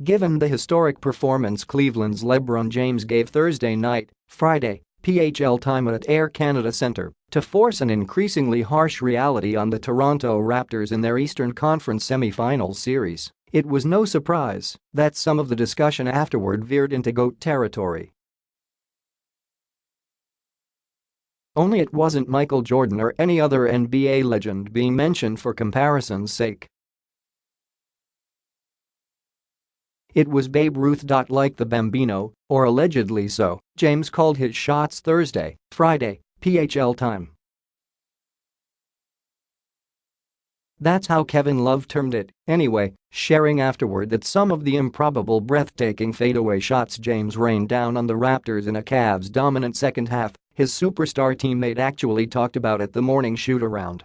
Given the historic performance Cleveland's LeBron James gave Thursday night, Friday, PHL time at Air Canada Centre, to force an increasingly harsh reality on the Toronto Raptors in their Eastern Conference semifinals series, it was no surprise that some of the discussion afterward veered into GOAT territory. Only it wasn't Michael Jordan or any other NBA legend being mentioned for comparison's sake. It was Babe Ruth. Like the Bambino, or allegedly so, James called his shots Thursday, Friday, PHL time. That's how Kevin Love termed it, anyway, sharing afterward that some of the improbable breathtaking fadeaway shots James rained down on the Raptors in a Cavs' dominant second half, his superstar teammate actually talked about at the morning shootaround.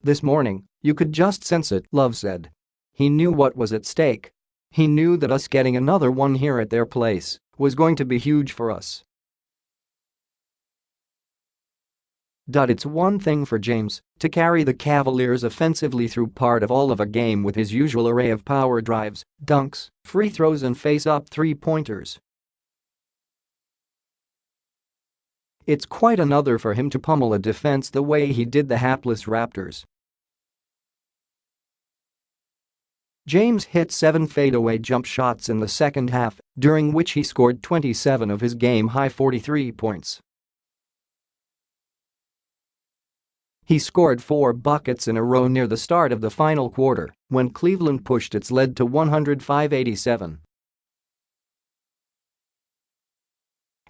"This morning, you could just sense it," Love said. He knew what was at stake. He knew that us getting another one here at their place was going to be huge for us. It's one thing for James to carry the Cavaliers offensively through part of all of a game with his usual array of power drives, dunks, free throws and face-up three-pointers. It's quite another for him to pummel a defense the way he did the hapless Raptors. James hit 7 fadeaway jump shots in the second half, during which he scored 27 of his game-high 43 points. He scored 4 buckets in a row near the start of the final quarter when Cleveland pushed its lead to 105-87.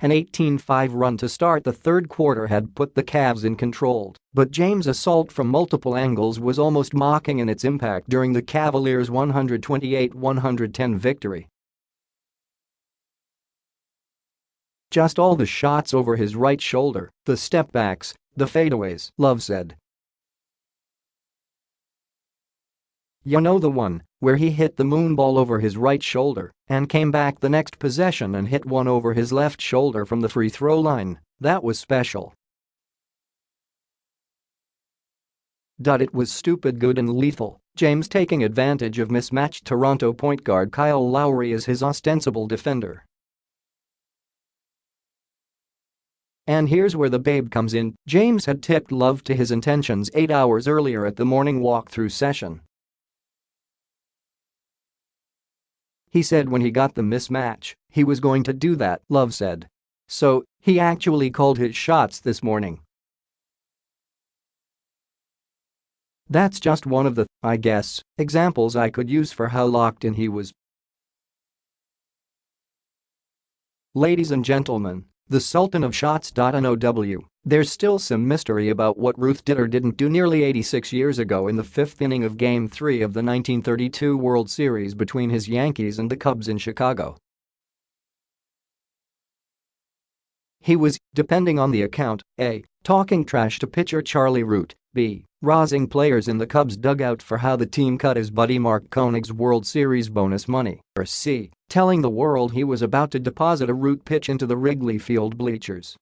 An 18-5 run to start the third quarter had put the Cavs in control, but James' assault from multiple angles was almost mocking in its impact during the Cavaliers' 128-110 victory. Just all the shots over his right shoulder, the step-backs, the fadeaways, Love said. You know the one where he hit the moonball over his right shoulder and came back the next possession and hit one over his left shoulder from the free throw line, that was special. It was stupid good and lethal, James taking advantage of mismatched Toronto point guard Kyle Lowry as his ostensible defender. And here's where the babe comes in, James had tipped Love to his intentions 8 hours earlier at the morning walkthrough session. He said when he got the mismatch, he was going to do that, Love said. So, he actually called his shots this morning. That's just one of the, I guess, examples I could use for how locked in he was. Ladies and gentlemen, the Sultan of Shots. NOW, there's still some mystery about what Ruth did or didn't do nearly 86 years ago in the fifth inning of Game 3 of the 1932 World Series between his Yankees and the Cubs in Chicago. He was, depending on the account, A. talking trash to pitcher Charlie Root, B. rousing players in the Cubs dugout for how the team cut his buddy Mark Koenig's World Series bonus money, or C. telling the world he was about to deposit a Root pitch into the Wrigley Field bleachers.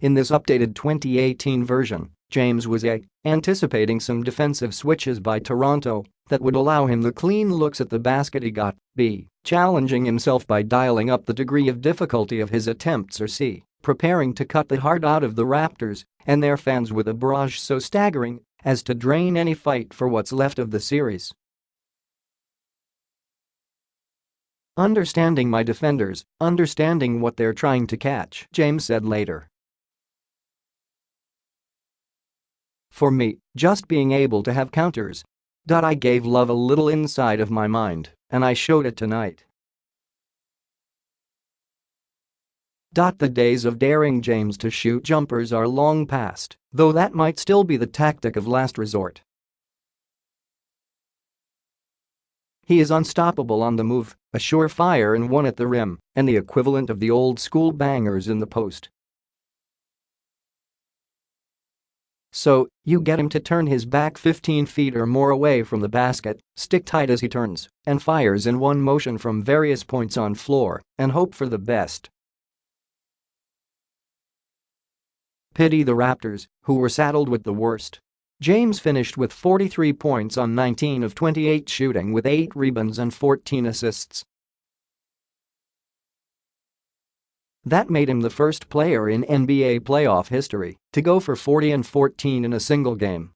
In this updated 2018 version, James was A. anticipating some defensive switches by Toronto that would allow him the clean looks at the basket he got, B. challenging himself by dialing up the degree of difficulty of his attempts, or C. preparing to cut the heart out of the Raptors and their fans with a barrage so staggering as to drain any fight for what's left of the series. Understanding my defenders, understanding what they're trying to catch, James said later. For me, just being able to have counters. I gave Love a little inside of my mind, and I showed it tonight. The days of daring James to shoot jumpers are long past, though that might still be the tactic of last resort. He is unstoppable on the move, a surefire and one at the rim, and the equivalent of the old-school bangers in the post. So, you get him to turn his back 15 feet or more away from the basket, stick tight as he turns, and fires in one motion from various points on floor, and hope for the best. Pity the Raptors, who were saddled with the worst. James finished with 43 points on 19 of 28 shooting with 8 rebounds and 14 assists. That made him the first player in NBA playoff history to go for 40 and 14 in a single game.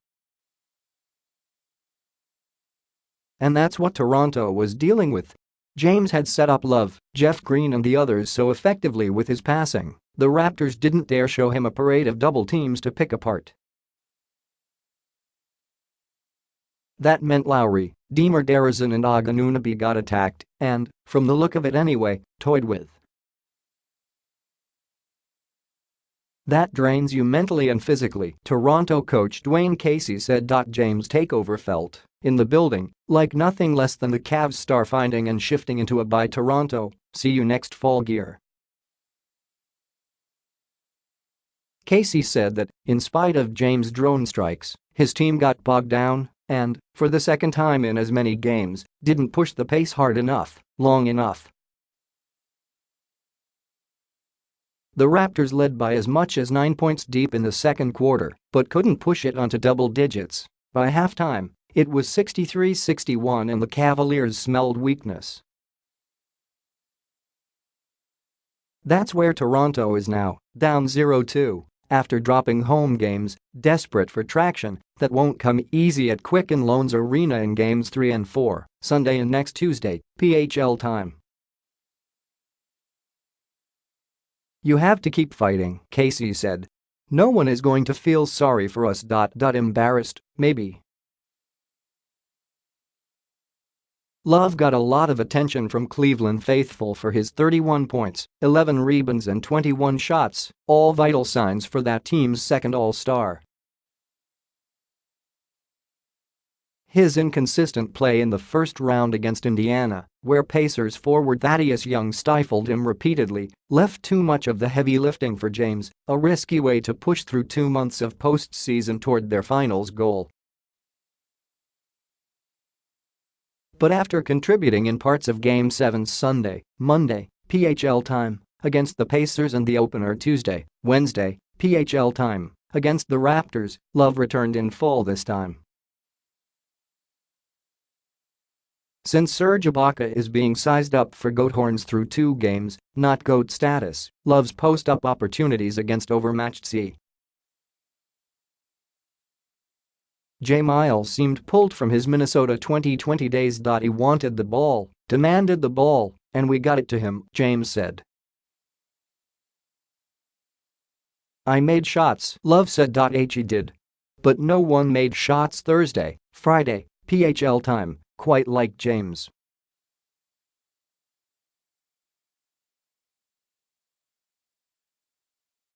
And that's what Toronto was dealing with. James had set up Love, Jeff Green and the others so effectively with his passing, the Raptors didn't dare show him a parade of double teams to pick apart. That meant Lowry, DeMar DeRozan and Anunoby got attacked and, from the look of it anyway, toyed with. That drains you mentally and physically, Toronto coach Dwayne Casey said. James' takeover felt, in the building, like nothing less than the Cavs star finding and shifting into a "bye Toronto, see you next fall" gear. Casey said that, in spite of James' drone strikes, his team got bogged down and, for the second time in as many games, didn't push the pace hard enough, long enough. The Raptors led by as much as 9 points deep in the second quarter but couldn't push it onto double digits. By halftime, it was 63-61 and the Cavaliers smelled weakness. That's where Toronto is now, down 0-2, after dropping home games, desperate for traction that won't come easy at Quicken Loans Arena in Games 3 and 4, Sunday and next Tuesday, PHL time. "You have to keep fighting," Casey said. "No one is going to feel sorry for us. Embarrassed, maybe." Love got a lot of attention from Cleveland faithful for his 31 points, 11 rebounds and 21 shots, all vital signs for that team's second All-Star. His inconsistent play in the first round against Indiana, where Pacers forward Thaddeus Young stifled him repeatedly, left too much of the heavy lifting for James, a risky way to push through 2 months of postseason toward their finals goal. But after contributing in parts of Game 7 Sunday, Monday, PHL time, against the Pacers and the opener Tuesday, Wednesday, PHL time, against the Raptors, Love returned in full this time. Since Serge Ibaka is being sized up for GOAT horns through 2 games, not GOAT status, Love's post-up opportunities against overmatched C. J. Miles seemed pulled from his Minnesota 2020 days. He wanted the ball, demanded the ball, and we got it to him, James said. "I made shots," Love said. He did. But no one made shots Thursday, Friday, PHL time, quite like James.